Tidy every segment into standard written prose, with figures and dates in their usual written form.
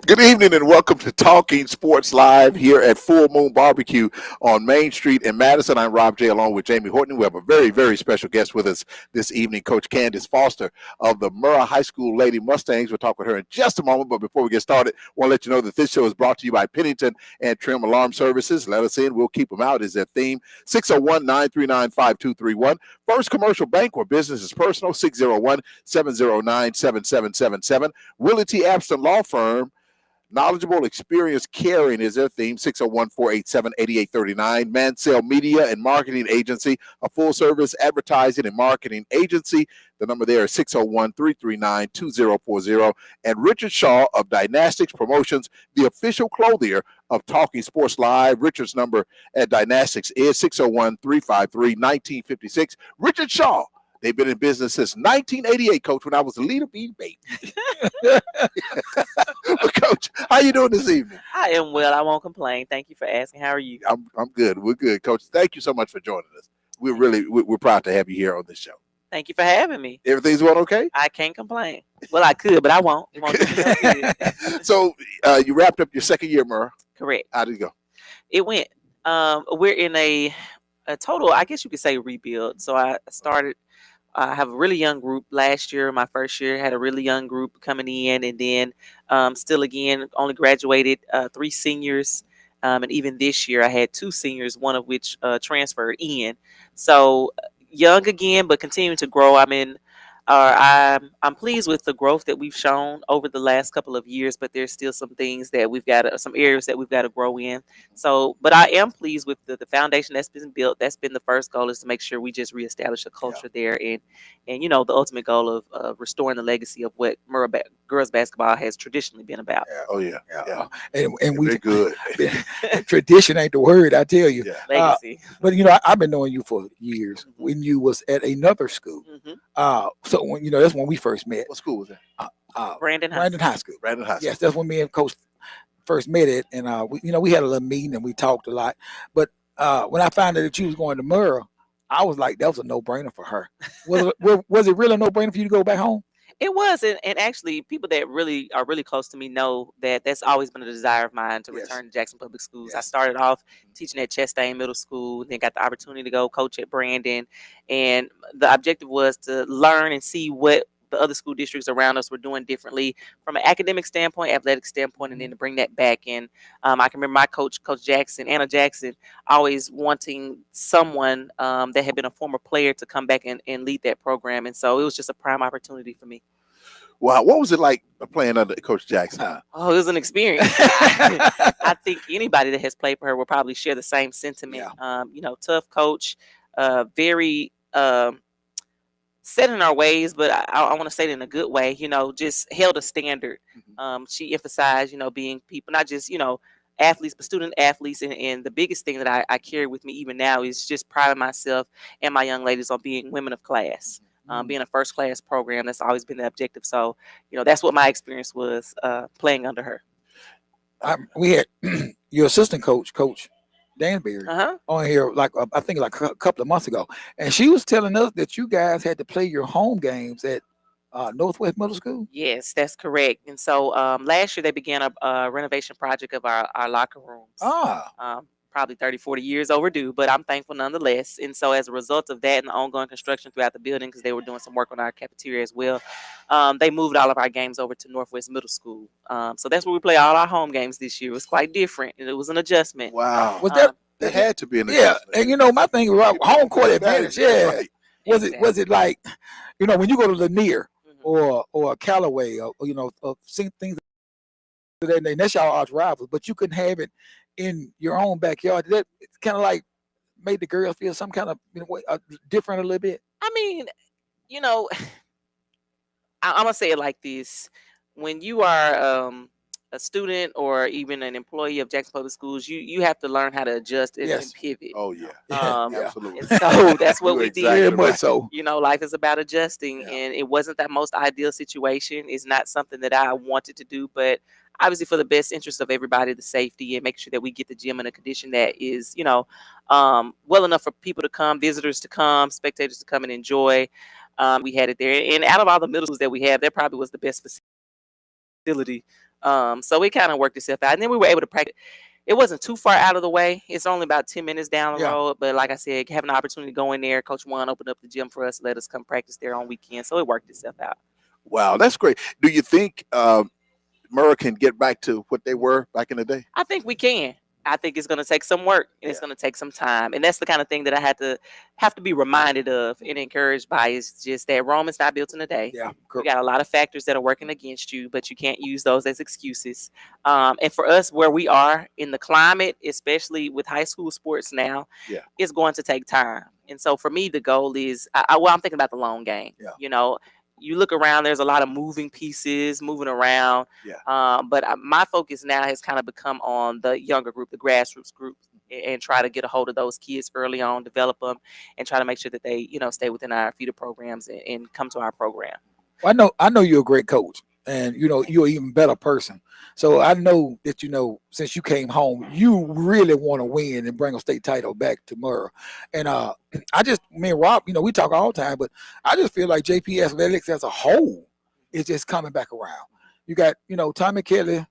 Good evening and welcome to Talking Sports Live here at Full Moon Barbecue on Main Street in Madison. I'm Rob J. along with Jamie Horton. We have a very, very special guest with us this evening, Coach Candace Foster of the Murrah High School Lady Mustangs. We'll talk with her in just a moment, but before we get started, I want to let you know that this show is brought to you by Pennington and Trim Alarm Services. Let us in. We'll keep them out is their theme. 601-939-5231. First Commercial Bank, where business is personal, 601-709-7777. Willie T. Abston Law Firm. Knowledgeable, experienced, caring is their theme, 601-487-8839. Mansell Media and Marketing Agency, a full-service advertising and marketing agency. The number there is 601-339-2040. And Richard Shaw of Dynastics Promotions, the official clothier of Talking Sports Live. Richard's number at Dynastics is 601-353-1956. Richard Shaw. They've been in business since 1988, Coach, when I was a little bitty baby. But Coach, how you doing this evening? I am well. I won't complain. Thank you for asking. How are you? I'm good. We're good, Coach. Thank you so much for joining us. We're proud to have you here on this show. Thank you for having me. Everything's going okay? I can't complain. Well, I could, but I won't. It won't So you wrapped up your second year, Murrah. Correct. How did it go? It went. We're in a total, I guess you could say, rebuild. So I have a really young group last year. My first year had a really young group coming in, and then still again only graduated 3 seniors, and even this year I had 2 seniors, one of which transferred in. So young again, but continuing to grow. I'm pleased with the growth that we've shown over the last couple of years, but there's still some things that some areas that we've got to grow in. So, but I am pleased with the foundation that's been built. That's been the first goal, is to make sure we just reestablish a culture there, and the ultimate goal of restoring the legacy of what Murrah girls basketball has traditionally been about. Yeah. Oh yeah. And we good. Tradition ain't the word, I tell you. Yeah. Legacy. But I've been knowing you for years. Mm-hmm. When you was at another school. Mm-hmm. So when that's when we first met. What school was that? Brandon High School. Brandon High School. Yes, that's when me and Coach first met it, and we had a little meeting and we talked a lot. But when I found out that you was going to Murrah, I was like, that was a no-brainer for her. Was it really a no-brainer for you to go back home? It was, and actually, people that really are really close to me know that that's always been a desire of mine to Yes. return to Jackson Public Schools. I Yes. started off teaching at Chastain Middle School, then got the opportunity to go coach at Brandon, and the objective was to learn and see what the other school districts around us were doing differently from an academic standpoint, athletic standpoint, and then to bring that back. And I can remember my coach, Coach Jackson, Anna Jackson, always wanting someone that had been a former player to come back and lead that program. And so it was just a prime opportunity for me. Wow, what was it like playing under Coach Jackson? Oh, it was an experience. I think anybody that has played for her will probably share the same sentiment. Tough coach, very set in our ways, but I want to say it in a good way. Just held a standard. She emphasized, being people, not just athletes, but student athletes. And the biggest thing that I carry with me even now is just priding myself and my young ladies on being women of class. Being a first class program, that's always been the objective. So, that's what my experience was playing under her. We had your assistant coach, Coach Danbury, Uh-huh. on here I think a couple of months ago, and she was telling us that you guys had to play your home games at Northwest Middle School. Yes, that's correct. And so last year they began a renovation project of our locker rooms. Probably 30, 40 years overdue, but I'm thankful nonetheless. And so as a result of that and the ongoing construction throughout the building, because they were doing some work on our cafeteria as well, they moved all of our games over to Northwest Middle School. So that's where we play all our home games this year. It was quite different, and it was an adjustment. Wow. Was that It had to be an yeah? adjustment. And my thing was home court advantage. Yeah. Right. Was it like when you go to Lanier or Callaway or things of that nature, that's y'all arch rivals, but you couldn't have it in your own backyard? That kind of like made the girls feel some kind of different a little bit? I mean, I'm gonna say it like this: when you are a student or even an employee of Jackson Public Schools, you have to learn how to adjust and Yes. pivot. Oh yeah. Absolutely. Absolutely. And so that's what You're we exactly did. Very much right. so. Life is about adjusting, Yeah. and it wasn't that most ideal situation. It's not something that I wanted to do, but obviously for the best interest of everybody, the safety, and make sure that we get the gym in a condition that is, well enough for people to come, visitors to come, spectators to come and enjoy. We had it there, and out of all the middle schools that we have, that probably was the best facility. So it kind of worked itself out, and then we were able to practice. It wasn't too far out of the way. It's only about 10 minutes down the Yeah. road. But like I said, having the opportunity to go in there, Coach Juan opened up the gym for us, let us come practice there on weekends. So it worked itself out. Wow, that's great. Do you think Murrah can get back to what they were back in the day? I think we can. I think it's going to take some work, and it's going to take some time. And that's the kind of thing that I have to be reminded of and encouraged by, is just that Rome is not built in a day. Yeah. You got a lot of factors that are working against you, but you can't use those as excuses. And for us, where we are in the climate, especially with high school sports now, it's going to take time. And so for me, the goal is, I'm thinking about the long game. Yeah. You look around, there's a lot of moving pieces moving around. But my focus now has kind of become on the younger group, the grassroots group, and try to get a hold of those kids early on, develop them, and try to make sure that they, stay within our feeder programs and come to our program. Well, I know you're a great coach, and you're an even better person. So I know that since you came home, you really want to win and bring a state title back to Murrah. And me and Rob, we talk all the time, but I just feel like JP Athletics as a whole is just coming back around. You got Tommy Kelly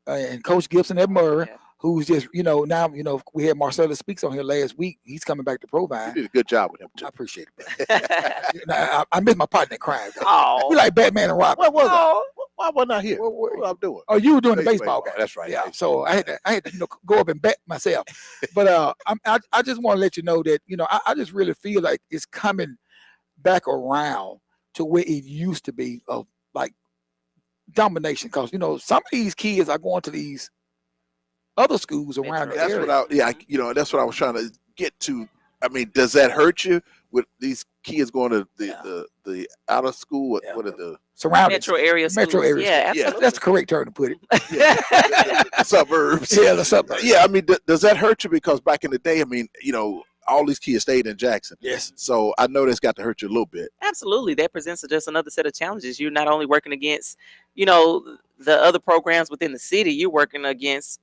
and Coach Gibson at Murrah. Who's just, now, we had Marcellus Speaks on here last week. He's coming back to Provine. You did a good job with him, too. I appreciate it. I miss my partner in crime. Oh, We like Batman and Robin. What was I? Why wasn't I here? What- What was I doing? Oh, you were doing the baseball game. That's right. Yeah. So I had to go up and bet myself. But I just want to let you know that, I just really feel like it's coming back around to where it used to be of like domination. Because, some of these kids are going to these other schools around the That's area. what that's what I was trying to get to. I mean, does that hurt you with these kids going to the out of school? Yeah. What are the Surroundings. Metro area schools. Metro area Yeah, schools. absolutely. That's the correct term to put it. suburbs? Yeah, the suburbs. Yeah, I mean, does that hurt you? Because back in the day, I mean, all these kids stayed in Jackson. Yes. So I know that's got to hurt you a little bit. Absolutely. That presents just another set of challenges. You're not only working against, the other programs within the city, you're working against,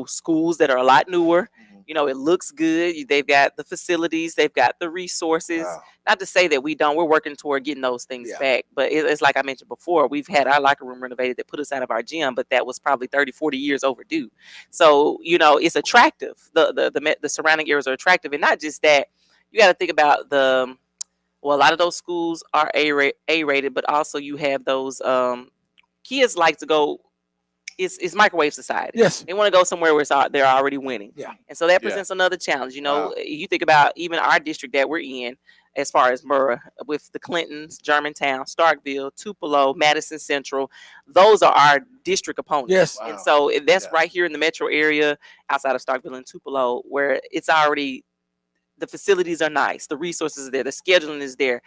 schools that are a lot newer You know, it looks good. They've got the facilities, they've got the resources. Wow. Not to say that we don't. We're working toward getting those things Yeah. back. But it's like I mentioned before, we've had our locker room renovated that put us out of our gym, but that was probably 30, 40 years overdue. So, you know, it's attractive. The surrounding areas are attractive. And not just that, you got to think about a lot of those schools are A-rated, but also you have those kids like to go. It's microwave society. Yes. They want to go somewhere where they're already winning. Yeah. And so that Yeah. presents another challenge. You know, Wow. you think about even our district that we're in, as far as Murrah, with the Clintons, Germantown, Starkville, Tupelo, Madison Central. Those are our district opponents. Yes. Wow. And so that's Yeah. right here in the metro area, outside of Starkville and Tupelo, where it's already, the facilities are nice, the resources are there, the scheduling is there,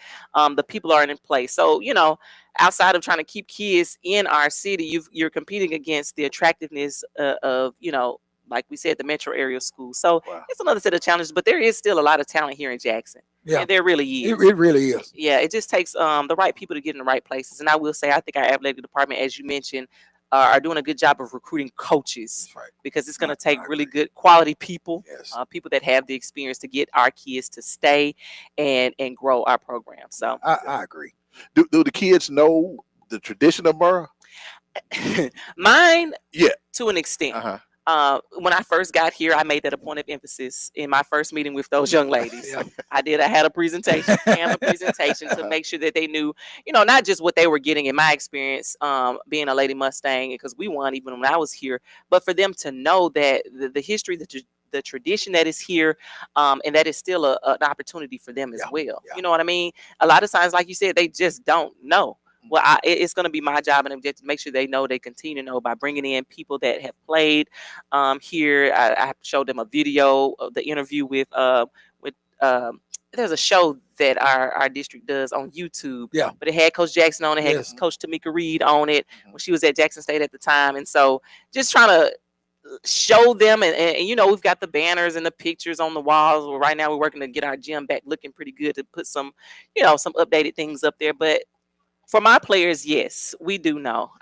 the people are in place. So, you know, outside of trying to keep kids in our city, you're competing against the attractiveness of, you know, like we said, the metro area schools. So Wow. it's another set of challenges, but there is still a lot of talent here in Jackson. Yeah. And there really is. It really is. Yeah, it just takes the right people to get in the right places. And I will say, I think our athletic department, as you mentioned, are doing a good job of recruiting coaches, That's right. because it's going to I take really agree. good quality people, Yes. people that have the experience to get our kids to stay and grow our program. So I agree. Do the kids know the tradition of Murrah? mine, Yeah. to an extent. Uh-huh. When I first got here, I made that a point of emphasis in my first meeting with those young ladies. Yeah. I had a presentation, a presentation to make sure that they knew, you know, not just what they were getting in my experience, being a Lady Mustang, because we won even when I was here, but for them to know that the history, the tradition that is here, and that is still an opportunity for them as Yeah, well. yeah. You know what I mean? A lot of times, like you said, they just don't know. Well, it's going to be my job and to make sure they know, they continue to know, by bringing in people that have played here. I have showed them a video of the interview with there's a show that our district does on YouTube. Yeah. But it had Coach Jackson on it, had Yes. Coach Tamika Reed on it when she was at Jackson State at the time. And so just trying to show them, and you know, we've got the banners and the pictures on the walls. Well, right now we're working to get our gym back looking pretty good, to put some, you know, some updated things up there. But for my players, yes, we do know.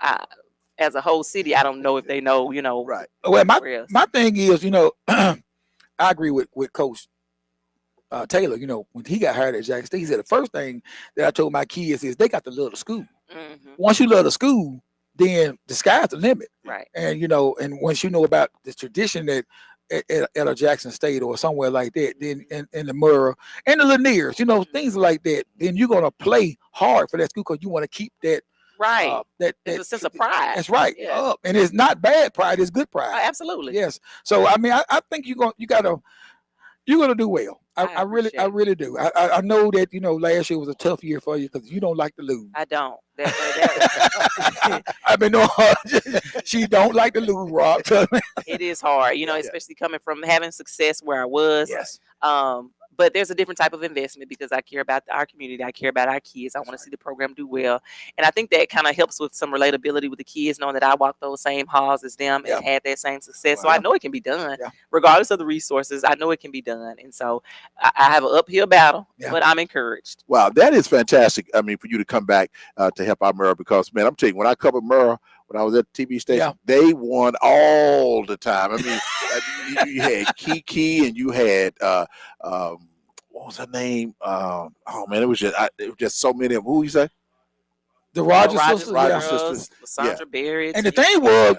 As a whole city, I don't know if they know, you know. Right. Well, where else. my thing is, you know, I agree with Coach Taylor. You know, when he got hired at Jackson State, he said the first thing that I told my kids is they got to love the school. Mhm. Once you love the school, then the sky's the limit. Right. And you know, and once you know about the tradition that at a Jackson State or somewhere like that, then in the Murrah and the Laniers, you know, things like that, then you're gonna play hard for that school because you want to keep that Right. that There's a sense of pride. That's right. Yeah. Up. And it's not bad pride, it's good pride. Absolutely. Yes. So I mean, I think you're gonna do well. I I appreciate it. really do. I know that, you know, last year was a tough year for you because you don't like to lose. I don't. I've been on her. She don't like to lose, Rob. It is hard, you know, Yeah. especially coming from having success where I was. Yes. But there's a different type of investment because I care about our community. I care about our kids. I want to see the program do well. And I think that kind of helps with some relatability with the kids, knowing that I walked those same halls as them Yeah. and had that same success. So Wow. I know it can be done, Yeah. regardless of the resources. I know it can be done. And so I have an uphill battle, Yeah. but I'm encouraged. Wow, that is fantastic. I mean, for you to come back to help out Murrah, because man, I'm telling you, when I covered Murrah when I was at the TV station, Yeah. they won all the time. I mean, you had Kiki and you had what was her name? Oh man, it was just so many of them. Who you say? The Rogers Rogers sisters. Rogers Yeah. sisters. Sandra Berry. And the thing was,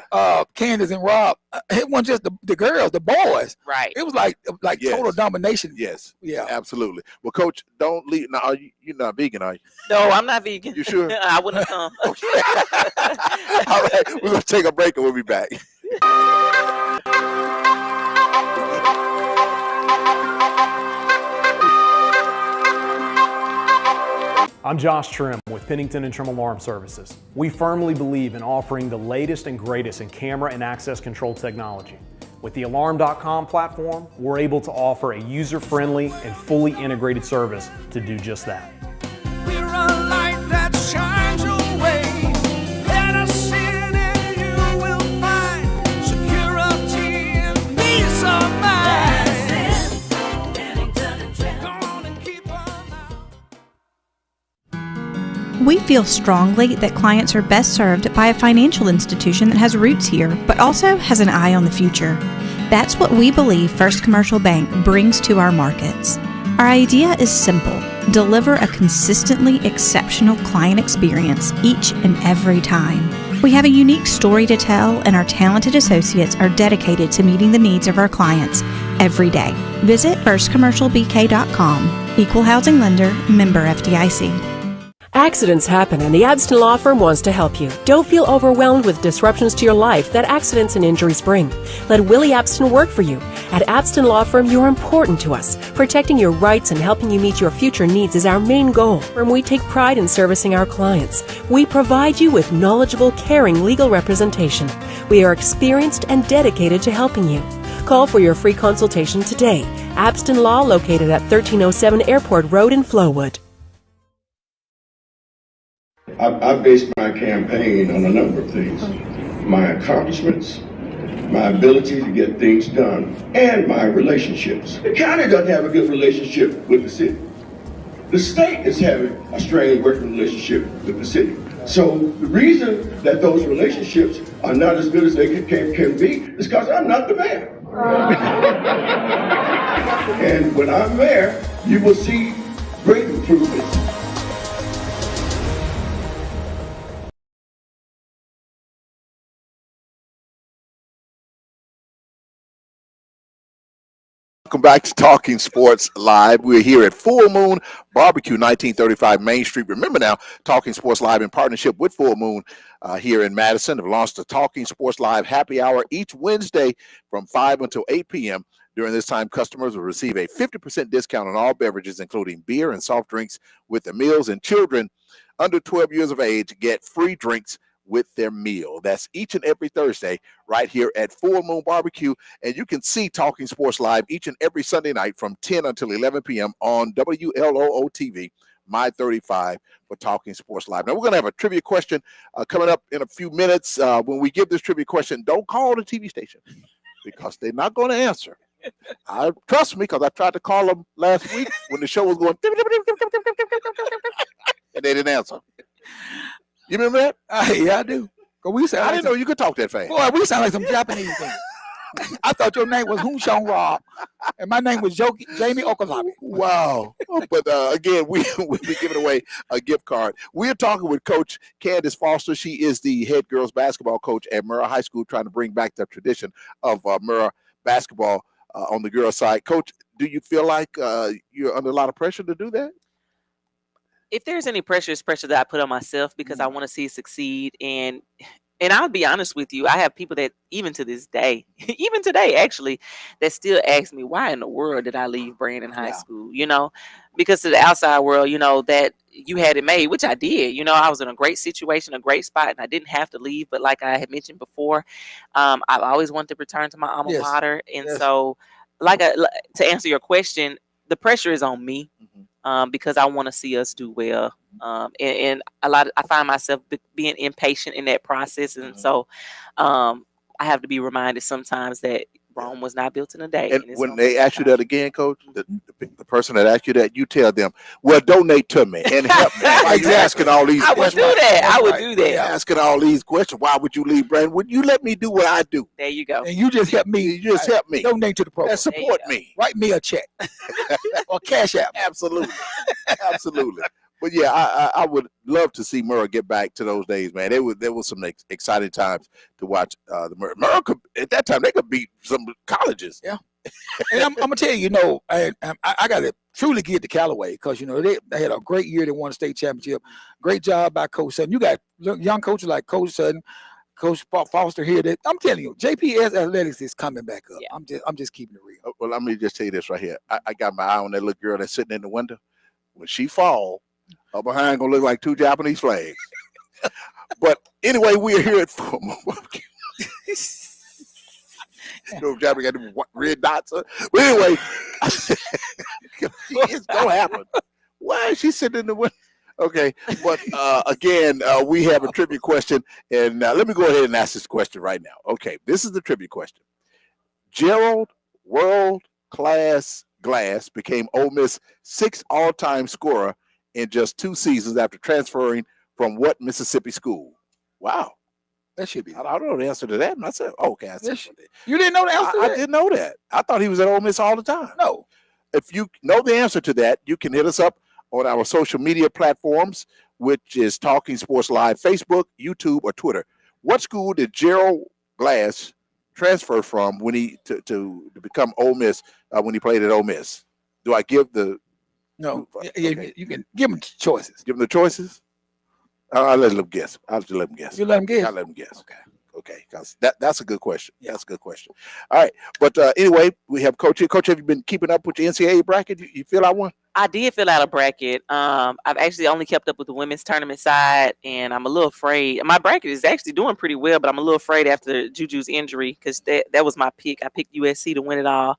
Candace and Rob, it wasn't just the girls, the boys. Right. It was like Yes. total domination. Yes, Yeah. absolutely. Well, Coach, don't leave. Now, you're not vegan, are you? No, I'm not vegan. You sure? I wouldn't come. Okay. All right, we're gonna take a break and we'll be back. I'm Josh Trim with Pennington and Trim Alarm Services. We firmly believe in offering the latest and greatest in camera and access control technology. With the Alarm.com platform, we're able to offer a user-friendly and fully integrated service to do just that. We're a light that shines your way. Let us in and you will find security and peace of mind. Go on and keep on now. We feel strongly that clients are best served by a financial institution that has roots here, but also has an eye on the future. That's what we believe First Commercial Bank brings to our markets. Our idea is simple: deliver a consistently exceptional client experience each and every time. We have a unique story to tell, and our talented associates are dedicated to meeting the needs of our clients every day. Visit firstcommercialbk.com. Equal housing lender, member FDIC. Accidents happen, and the Abston Law Firm wants to help you. Don't feel overwhelmed with disruptions to your life that accidents and injuries bring. Let Willie Abston work for you. At Abston Law Firm, you're important to us. Protecting your rights and helping you meet your future needs is our main goal, and we take pride in servicing our clients. We provide you with knowledgeable, caring legal representation. We are experienced and dedicated to helping you. Call for your free consultation today. Abston Law, located at 1307 Airport Road in Flowood. I based my campaign on a number of things: my accomplishments, my ability to get things done, and my relationships. The county doesn't have a good relationship with the city. The state is having a strained working relationship with the city. So the reason that those relationships are not as good as they can be is because I'm not the mayor. And when I'm mayor, you will see great improvements. Welcome back to Talking Sports Live. We're here at Full Moon Barbecue, 1935 Main Street. Remember now, Talking Sports Live in partnership with Full Moon here in Madison have launched the Talking Sports Live Happy Hour each Wednesday from 5 until 8 p.m. During this time, customers will receive a 50% discount on all beverages, including beer and soft drinks with their meals, and children under 12 years of age get free drinks with their meal. That's each and every Thursday right here at Full Moon Barbecue. And you can see Talking Sports Live each and every Sunday night from 10 until 11 p.m. on WLOO TV, My 35 for Talking Sports Live. Now, we're going to have a trivia question coming up in a few minutes. When we give this trivia question, don't call the TV station because they're not going to answer. Trust me, because I tried to call them last week when the show was going and they didn't answer. You remember that? Yeah, I do. We sound I like didn't know you could talk that fast. Boy, we sound like some Japanese things. I thought your name was Hoonshong Rob, and my name was Jamie Okazabe. Wow. But again, we'll be giving away a gift card. We're talking with Coach Candace Foster. She is the head girls basketball coach at Murrah High School, trying to bring back the tradition of Murrah basketball on the girls' side. Coach, do you feel like you're under a lot of pressure to do that? If there's any pressure, it's pressure that I put on myself because I want to see it succeed. And I'll be honest with you, I have people that even to this day, even today actually, that still ask me, why in the world did I leave Brandon High School? You know, because to the outside world, you know, that you had it made, which I did. You know, I was in a great situation, a great spot, and I didn't have to leave. But like I had mentioned before, I've always wanted to return to my alma mater. And so to answer your question, the pressure is on me. Because I want to see us do well, and I find myself being impatient in that process, and so I have to be reminded sometimes that Rome was not built in a day. And when they ask you that again, Coach, the person that asked you that, you tell them, well, donate to me and help me. Why are you asking all these questions? I would do that. I would do that. Asking all these questions. Why would you leave, Brandon? Would you let me do what I do? There you go. And you just help me. You just help me. Donate to the program. And support me. Write me a check or cash app. Absolutely. Absolutely. But yeah, I would love to see Murrah get back to those days, man. There was some exciting times to watch the Murrah. Murrah could, at that time, they could beat some colleges. Yeah. And I'm gonna tell you, you know, I got to truly give it to Callaway because you know they had a great year. They won a state championship. Great job by Coach Sutton. You got young coaches like Coach Sutton, Coach Foster here. That I'm telling you, JPS Athletics is coming back up. Yeah. I'm just keeping it real. Well, let me just tell you this right here. I got my eye on that little girl that's sitting in the window. When she fall, her behind gonna look like two Japanese flags. But anyway, we're here at Full Moon Barbecue. You know, Japanese got them red dots. But anyway, it's gonna happen. Why is she sitting in the window? Okay, but again, we have a trivia question, and let me go ahead and ask this question right now. Okay, this is the trivia question. Gerald World-Class Glass became Ole Miss' 6th all-time scorer in just 2 seasons after transferring from what Mississippi school? Wow. That should be. I don't know the answer to that. And I said, okay. I said, You didn't know the answer to I that? didn't know that. I thought he was at Ole Miss all the time. No. If you know the answer to that, you can hit us up on our social media platforms, which is Talking Sports Live, Facebook, YouTube, or Twitter. What school did Gerald Glass transfer from when he to become Ole Miss when he played at Ole Miss? Do I give the No. Okay. You can give them choices. give them the choices? I'll let them guess. I'll just let them guess. You let them guess. I'll let them guess. Okay. Okay, because that's a good question. That's a good question. All right, but anyway, we have Coach here. Coach, have you been keeping up with your NCAA bracket? You feel I won? I did fill out a bracket. I've actually only kept up with the women's tournament side, and I'm a little afraid. My bracket is actually doing pretty well, but I'm a little afraid after Juju's injury because that was my pick. I picked USC to win it all.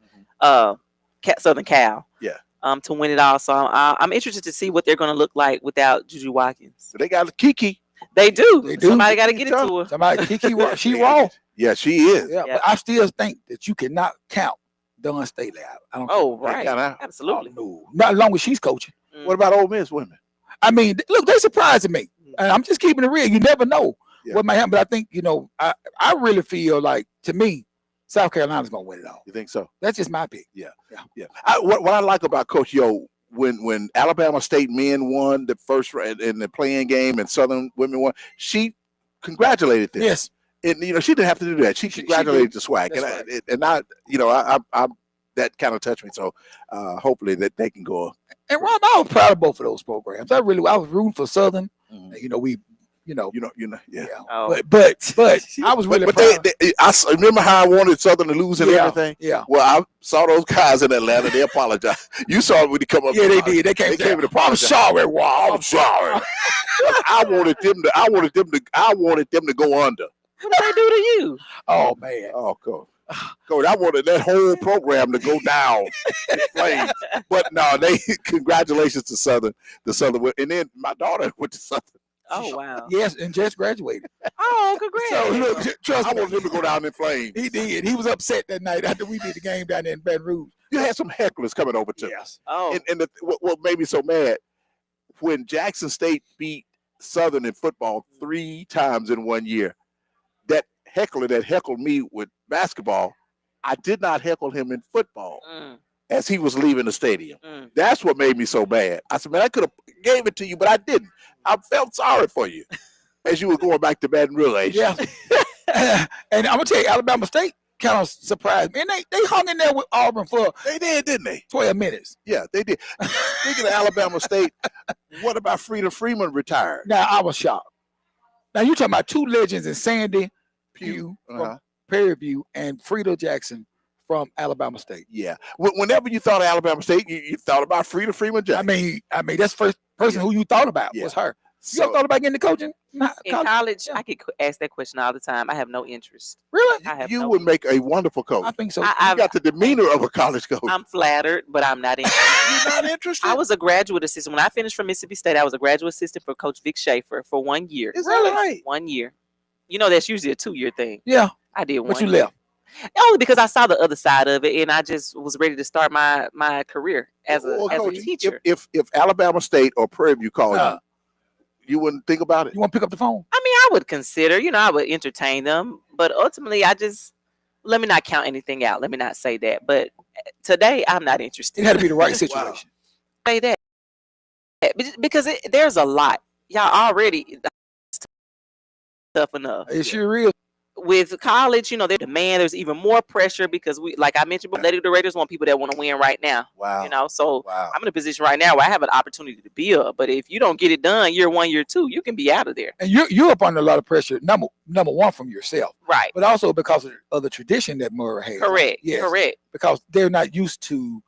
Southern Cal. Yeah. To win it all. So I'm interested to see what they're going to look like without Juju Watkins. So they got Kiki. They do. They do. Somebody got to get it to her. Somebody, Kiki, she raw. Yeah, she is. Yeah, Yeah. but I still think that you cannot count Dawn Staley out. I don't. Oh, They right. got out. Absolutely. No, not as long as she's coaching. Mm. What about Ole Miss women? I mean, look, they surprising me, and I'm just keeping it real. You never know Yeah. what might happen, but I think I really feel like, to me, South Carolina's gonna win it all. You think so? That's just my pick. Yeah. What I like about Coach Yo, when Alabama State men won the first in the playing game and Southern women won, she congratulated them. Yes, And she didn't have to do that. She congratulated the swag, That's and I that kind of touched me. So hopefully that they can go. and Rob, I was proud of both of those programs. I was rooting for Southern. Mhm. Yeah. Yeah. Oh. But I was really But proud. I remember how I wanted Southern to lose and everything. Yeah. Well, I saw those guys in Atlanta. They apologized. You saw it when they come up. Yeah, they did. They came and I'm apologized. sorry, Rob. I'm sorry. I wanted them to go under. What did they do to you? Oh man. Oh, Coach. I wanted that whole program to go down in flames. But no, congratulations to Southern, and then my daughter went to Southern. Oh, wow. Yes, and just graduated. Oh, congrats. So look, trust I me, wanted him to go down in flames. he did. He was upset that night after we did the game down there in Baton Rouge. You had some hecklers coming over too. Yes. Oh, And what made me so mad, when Jackson State beat Southern in football 3 times in 1 year, that heckler that heckled me with basketball, I did not heckle him in football as he was leaving the stadium. That's what made me so bad. I said, man, I could have gave it to you, but I didn't. I felt sorry for you as you were going back to Baton Rouge. Yeah. And I'm gonna tell you, Alabama State kind of surprised me. And they hung in there with Auburn for They did, didn't they? 12 minutes. Yeah, they did. Speaking of Alabama State, what about Frida Freeman retired? Now I was shocked. Now you talking about two legends in Sandy Pugh Uh-huh. from Prairie View and Frida Jackson from Alabama State. Yeah. Whenever you thought of Alabama State, you thought about Frida Freeman Jackson. I mean that's the first person who you thought about was her. You ever thought about getting into coaching? in college, I could ask that question all the time. I have no interest. Really? I have you no would make a wonderful coach. I think so. You got the demeanor of a college coach. I'm flattered, but I'm not interested. You're not interested? I was a graduate assistant. When I finished from Mississippi State, I was a graduate assistant for Coach Vic Schaefer for 1 year. Is that right? 1 year. You know, that's usually a 2-year thing. Yeah. I did one. But you year. left. Only because I saw the other side of it, and I just was ready to start my career as a Well, Coach, teacher. If Alabama State or Prairie View called you wouldn't think about it? You want to pick up the phone? I mean, I would consider, I would entertain them, but ultimately, let me not count anything out. Let me not say that. But today, I'm not interested. It had to be the right situation. Say that because there's a lot. Y'all already tough enough. It sure is. With college, their demand, there's even more pressure because like I mentioned, the Raiders want people that want to win right now. Wow. So Wow. I'm in a position right now where I have an opportunity to build. But if you don't get it done year 1, year 2, you can be out of there. And you're up under a lot of pressure. Number one from yourself, Right. but also because of the tradition that Murrah has. Correct. Yes. Correct. Because they're not used to,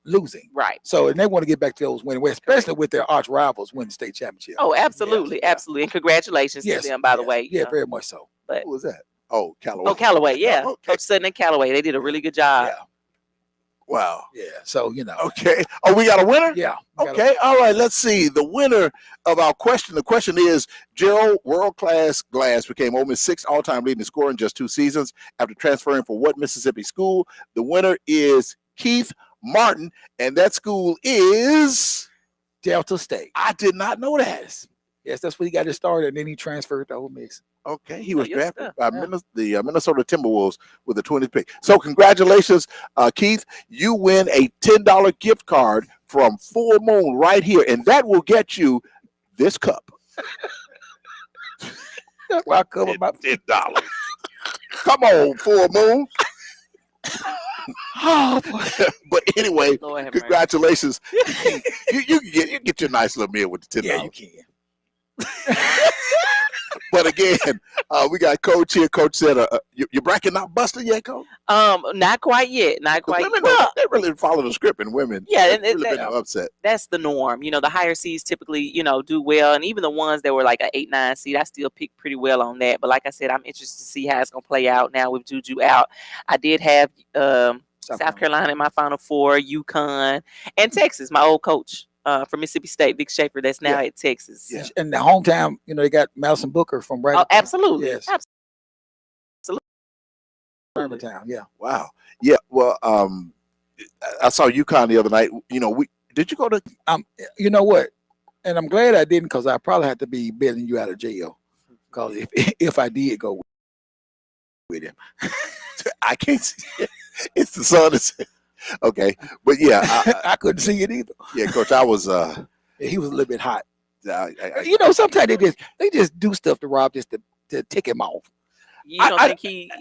losing. Right. So, and they want to get back to those winning ways, especially with their arch rivals winning the state championship. Oh, absolutely. Yeah. Absolutely. And congratulations Yes. to them, by the yes. way. Yeah, very much so. But Who was that? Oh, Callaway. Oh, Callaway, yeah. Okay. Coach Sutton and Callaway, they did a really good job. Yeah. Wow. Yeah. So, Okay. Oh, we got a winner? Yeah. Okay. All right. Let's see. The winner of our question. The question is: Gerald World Class Glass became Ole Miss 6th all-time leading scorer in just 2 seasons after transferring from what Mississippi school? The winner is Keith Martin, and that school is Delta State. I did not know that. Yes, that's where he got it started, and then he transferred to Ole Miss. Okay, he was your drafted stuff. by Yeah. the Minnesota Timberwolves with the 20th pick. So congratulations, Keith. You win a $10 gift card from Full Moon right here, and that will get you this cup. That's why I cover my. $10. Come on, Full Moon. Oh, boy. But anyway, Lord have mercy. congratulations. you get your nice little meal with the $10. Yeah, you can. But again, we got Coach here. Coach said, "Your bracket not busted yet, Coach." Not quite yet. Not 'Cause quite. women, Well, they really follow the script, and women, Yeah, they've and really that- been upset. that's the norm. The higher seeds typically, do well, and even the ones that were like an 8, 9 seed, I still pick pretty well on that. But like I said, I'm interested to see how it's gonna play out now with Juju out. I did have South Carolina in my Final Four, UConn, and Texas. My old coach from Mississippi State, Vic Schaefer, that's now at Texas. Yeah. And the hometown, they got Madison Booker from Oh, right. absolutely. Yes. Birmingham, yeah. Wow. Yeah. Well, I saw UConn the other night. Did you go to? You know what? And I'm glad I didn't, because I probably had to be bailing you out of jail. Because if I did go with him, I can't see it. It's the sun. Okay, but yeah, I couldn't see it either. yeah, Coach. I was. He was a little bit hot. I- Sometimes they just do stuff to Rob just to tick him off. You don't I- think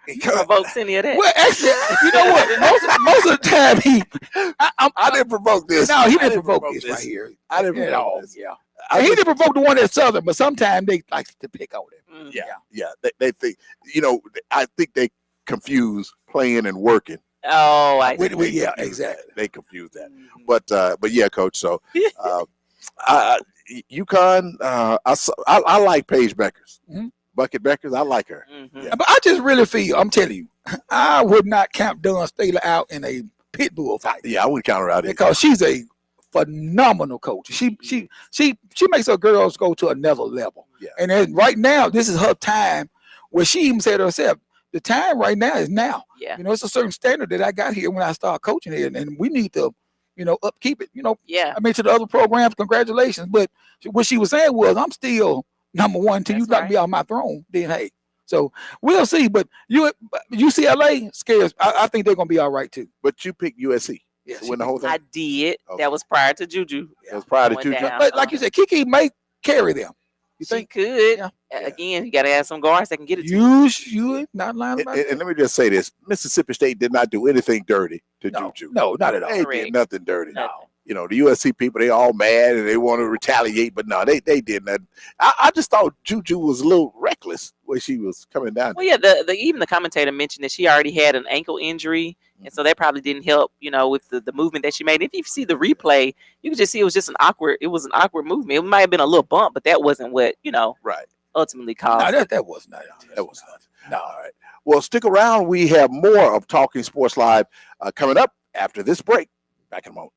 he provokes any of that? Well, actually, you know what? Most of the time I didn't provoke this. no, he I didn't provoke this right here. I didn't At provoke all. this. Yeah. I And he just- didn't provoke the one that's Southern, but sometimes they like to pick on him. Mm. yeah. They think. I think they confuse playing and working. Oh, I With- see. with- yeah, confuse that. exactly. They confuse that. Mhm. But yeah, Coach. So, UConn. I like Paige Beckers. Mhm. Bucket Beckers. I like her. Mhm. Yeah. But I just really feel, I'm telling you, I would not count Dawn Staley out in a pit bull fight. Yeah, I wouldn't count her out either. Because she's a phenomenal coach. She makes her girls go to another level. Yeah. And then right now, this is her time, where she even said herself, the time right now is now. Yeah. It's a certain standard that I got here when I started coaching here, and we need to, upkeep it. Yeah. I mean, to the other programs, congratulations. But what she was saying was, I'm still number one till you That's knock me off my throne. Then hey, so we'll see. But UCLA scares. I think they're gonna be all right too. But you picked USC Yes, to win the whole thing. I did. Okay. That was prior to Juju. It was prior to Going Juju. down. But like you said, Kiki may carry them. You She think? could. Yeah. Again, you got to have some guards that can get it. to her. You not lying about And let me just say this: Mississippi State did not do anything dirty to No, Juju. no, not at all. They Correct. did nothing dirty. No. The USC people, they all mad and they want to retaliate, but no, they did nothing. I just thought Juju was a little reckless when she was coming down. Well, yeah, the even the commentator mentioned that she already had an ankle injury, and so that probably didn't help, with the movement that she made. If you see the replay, you can just see it was just an awkward movement. It might have been a little bump, but that wasn't what, Right. ultimately caused. No, it. that was not. That was nothing. No. All right. Well, stick around. We have more of Talking Sports Live coming up after this break. Back in a moment.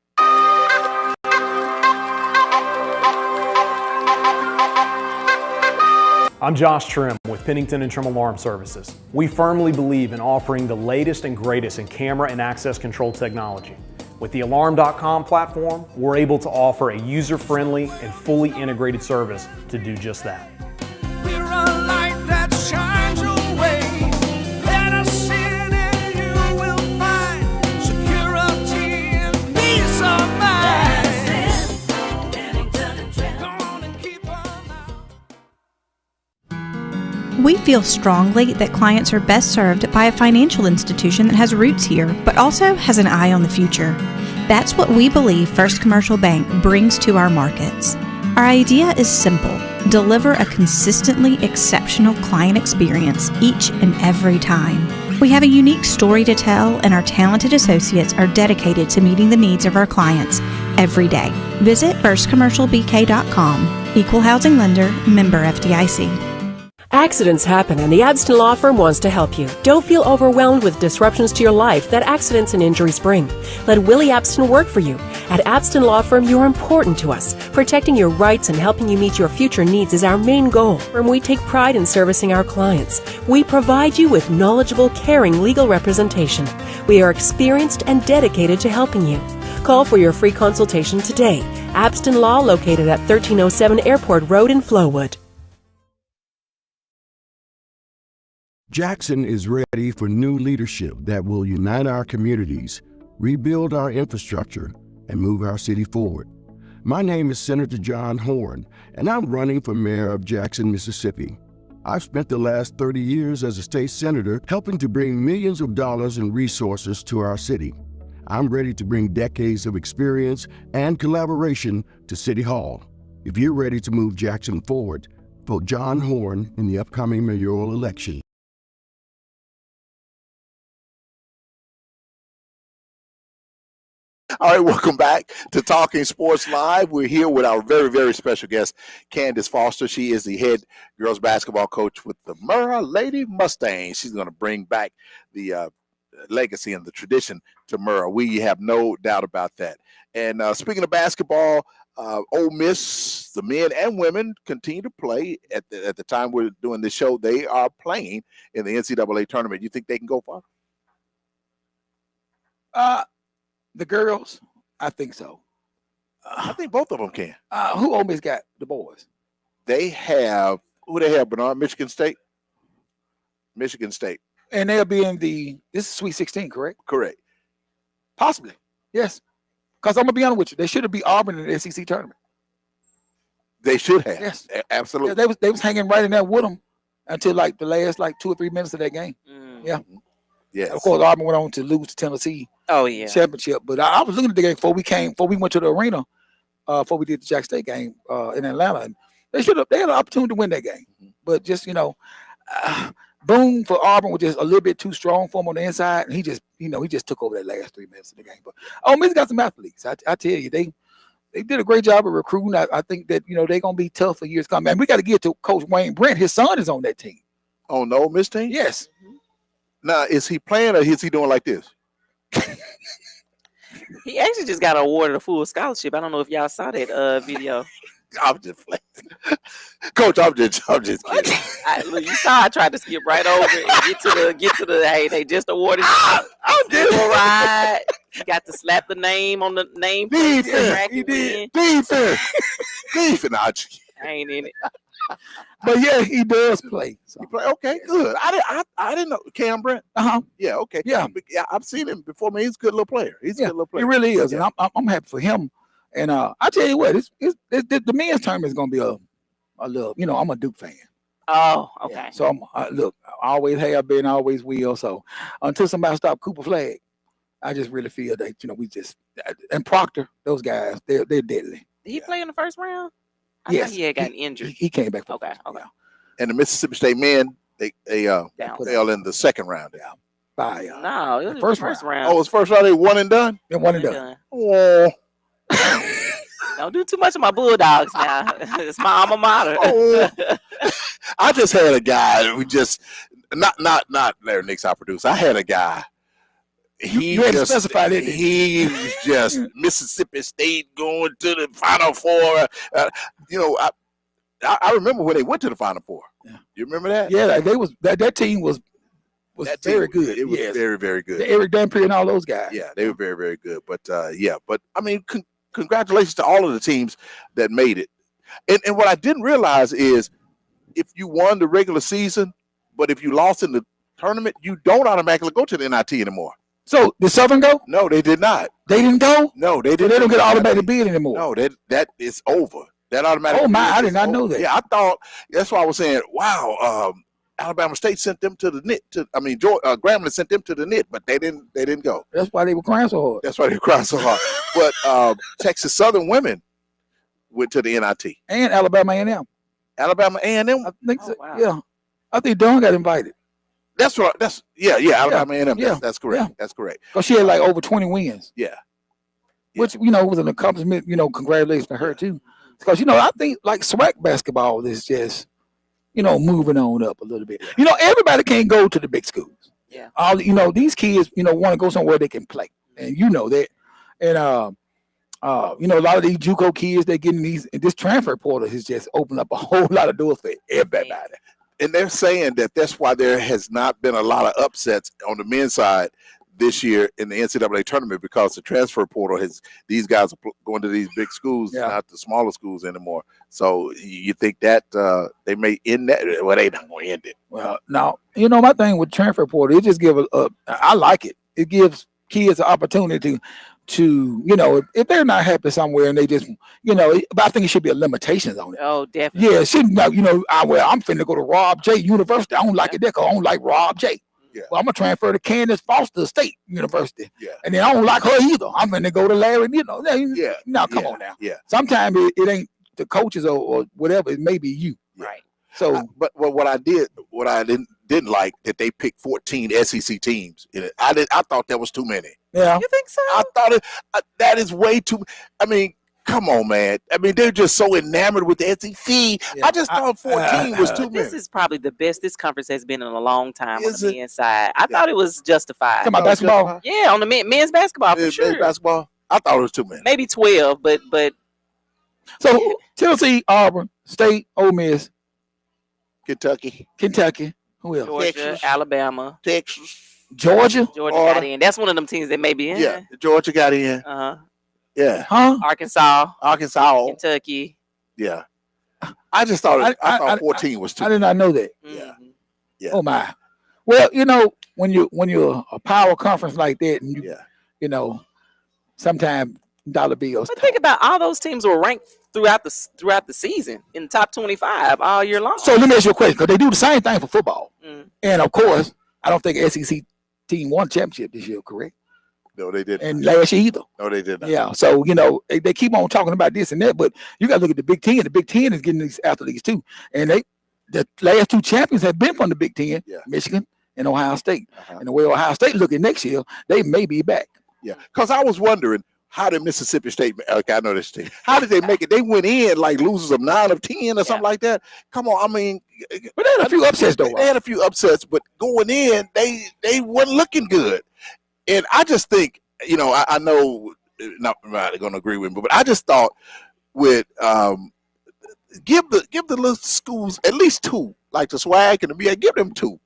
I'm Josh Trim with Pennington and Trim Alarm Services. We firmly believe in offering the latest and greatest in camera and access control technology. With the Alarm.com platform, we're able to offer a user-friendly and fully integrated service to do just that. We're a light that shines your way. Let us in and you will find security and peace of mind. Go on and keep on out. We feel strongly that clients are best served by a financial institution that has roots here, but also has an eye on the future. That's what we believe First Commercial Bank brings to our markets. Our idea is simple: deliver a consistently exceptional client experience each and every time. We have a unique story to tell, and our talented associates are dedicated to meeting the needs of our clients every day. Visit firstcommercialbk.com. Equal housing lender, member FDIC. Accidents happen, and the Abston Law Firm wants to help you. Don't feel overwhelmed with disruptions to your life that accidents and injuries bring. Let Willie Abston work for you. At Abston Law Firm, you're important to us. Protecting your rights and helping you meet your future needs is our main goal. And we take pride in servicing our clients. We provide you with knowledgeable, caring legal representation. We are experienced and dedicated to helping you. Call for your free consultation today. Abston Law, located at 1307 Airport Road in Flowood. Jackson is ready for new leadership that will unite our communities, rebuild our infrastructure, and move our city forward. My name is Senator John Horn, and I'm running for mayor of Jackson, Mississippi. I've spent the last 30 years as a state senator helping to bring millions of dollars in resources to our city. I'm ready to bring decades of experience and collaboration to City Hall. If you're ready to move Jackson forward, vote John Horn in the upcoming mayoral election. All right, welcome back to Talking Sports Live. We're here with our very, very special guest, Candace Foster. She is the head girls basketball coach with the Murrah Lady Mustangs. She's going to bring back the legacy and the tradition to Murrah. We have no doubt about that. And speaking of basketball, Ole Miss, the men and women, continue to play. At the time we're doing this show, they are playing in the NCAA tournament. You think they can go far? The girls, I think so. I think both of them can. Who Ole Miss got? The boys. They have, who they have, Bernard? Michigan State? Michigan State. And they'll be in this is Sweet 16, correct? Correct. Possibly, yes. Because I'm going to be honest with you. They should have beat Auburn in the SEC tournament. They should have. Yes. Absolutely. Yeah, they was hanging right in there with them until like the last 2 or 3 minutes of that game. Yeah. Yes. Of course, Auburn went on to lose to Tennessee. Oh yeah. Championship. But I was looking at the game before we went to the arena, before we did the Jack State game in Atlanta. And they had an opportunity to win that game. But just, Boone for Auburn was just a little bit too strong for him on the inside. And he just took over that last 3 minutes of the game. But Ole Miss got some athletes. I tell you, they did a great job of recruiting. I think that, they're going to be tough for years to come. And we got to get to Coach Wayne Brent. His son is on that team. On the Ole Miss team? Yes. Now, is he playing or is he doing like this? He actually just got awarded a full scholarship. I don't know if y'all saw that video. I'm just playing. Coach, I'm just kidding. Look, you saw I tried to skip right over it and get to the hey, they just awarded I'm just ride. You got to slap the name on the name. He did. Defense. I ain't in it. But yeah, he does play. So. He play. Okay, good. I didn't know Cam Brent. Yeah. Okay. Yeah. I've seen him before. Man, he's a good little player. He's a good little player. He really is, Yeah. and I'm happy for him. And I tell you what, the men's tournament is going to be a little. I'm a Duke fan. Oh, okay. Yeah, so look, I always have been, always will. So until somebody stop Cooper Flag, I just really feel that we just and Proctor, those guys, they're deadly. Did he play in the first round? I Yes, thought he had gotten injured. He came back. Okay. And the Mississippi State men, they fell in the second round. Yeah. By No, it was the the first first round. Oh, it was first round. They one and done. and one and done. Oh. Don't do too much of my Bulldogs now. It's my alma mater. Oh. I just had a guy who just not Larry Nix, our producer. I had a guy. You had to specify that. He was just Mississippi State going to the Final Four. I remember when they went to the Final Four. Yeah. You remember that? Yeah, that team was very good. It was very, very good. Eric Dampier and all those guys. Yeah, they were very, very good. But but I mean, congratulations to all of the teams that made it. And what I didn't realize is if you won the regular season, but if you lost in the tournament, you don't automatically go to the NIT anymore. So did Southern go? No, they did not. They didn't go? No, they So didn't. they don't get an automatic bid anymore. No, that is over. That automatic. Oh my, bid I did is not over. know that. Yeah, I thought that's why I was saying, wow, Alabama State sent them to the NIT. Grambling sent them to the NIT, but they didn't go. That's why they were crying so hard. That's why they cried so hard. But Texas Southern women went to the NIT. And Alabama A&M. Alabama A&M. I think so. wow. Yeah. I think Dawn got invited. That's right. Alabama A&M. Yeah. That's correct. Yeah. That's correct. Because she had like over 20 wins. Yeah. Which, was an accomplishment, congratulations to her too. Because, I think like SWAC basketball is just, moving on up a little bit. Everybody can't go to the big schools. Yeah. All these kids, want to go somewhere they can play. And that. And a lot of these JUCO kids, they're getting this transfer portal has just opened up a whole lot of doors for everybody. And they're saying that that's why there has not been a lot of upsets on the men's side this year in the NCAA tournament because the transfer portal has these guys are going to these big schools, not the smaller schools anymore. So you think that they may end that? Well, they not going to end it. Well, now my thing with transfer portal, it just gives I like it. It gives kids an opportunity to if they're not happy somewhere and they just but I think it should be a limitations on it. Oh, definitely. Yeah, it shouldn't. I'm finna go to Rob J University. I don't like it there because I don't like Rob J. Yeah. Well, I'm gonna transfer to Candace Foster State University. Yeah. And then I don't like her either. I'm finna go to Larry. Yeah. Now come on now. Yeah. Sometimes it ain't the coaches or whatever. It may be you. Right. So, but what I didn't like that they picked 14 SEC teams. I thought that was too many. Yeah. You think so? I thought that is way too. I mean, come on, man. I mean, they're just so enamored with the SEC. Yeah. I just thought 14 was too many. This is probably the best this conference has been in a long time Is on it? the men's side. I thought it was justified. come on, basketball. Yeah, on the men's basketball for Men's sure. basketball. I thought it was too many. Maybe 12, but So Tennessee, Auburn, State, Ole Miss, Kentucky, who else? Georgia, Texas. Alabama, Texas. Georgia. Georgia Florida. got in. That's one of them teams that may be in. Yeah, Georgia got in. Uh-huh. Yeah, Huh? Arkansas, Arkansas. Kentucky. Yeah, I just thought I thought 14 was too. I did not know that. Yeah. Mhm. Yeah. Oh my. Well, when you're a power conference like that, and sometimes dollar bills. But think about all those teams were ranked throughout the season in the top 25 all year long. So let me ask you a question, because they do the same thing for football. Mm. And of course, I don't think SEC team won championship this year, correct? No, they didn't. And last year either. No, they didn't. Yeah. So, they keep on talking about this and that, but you got to look at the Big Ten. The Big Ten is getting these athletes too. And the last two champions have been from the Big Ten, Yeah. Michigan and Ohio State. Uh-huh. And the way Ohio State looking next year, they may be back. Yeah, because I was wondering how did Mississippi State? Okay, I know this team. How did they make it? They went in like losers of 9 of 10 or something like that. Come on, I mean, But they had a few upsets though. they had a few upsets, but going in, they weren't looking good. And I just think, I know not going to agree with me, but I just thought with give the little schools at least 2, like the SWAC and the BA, give them 2.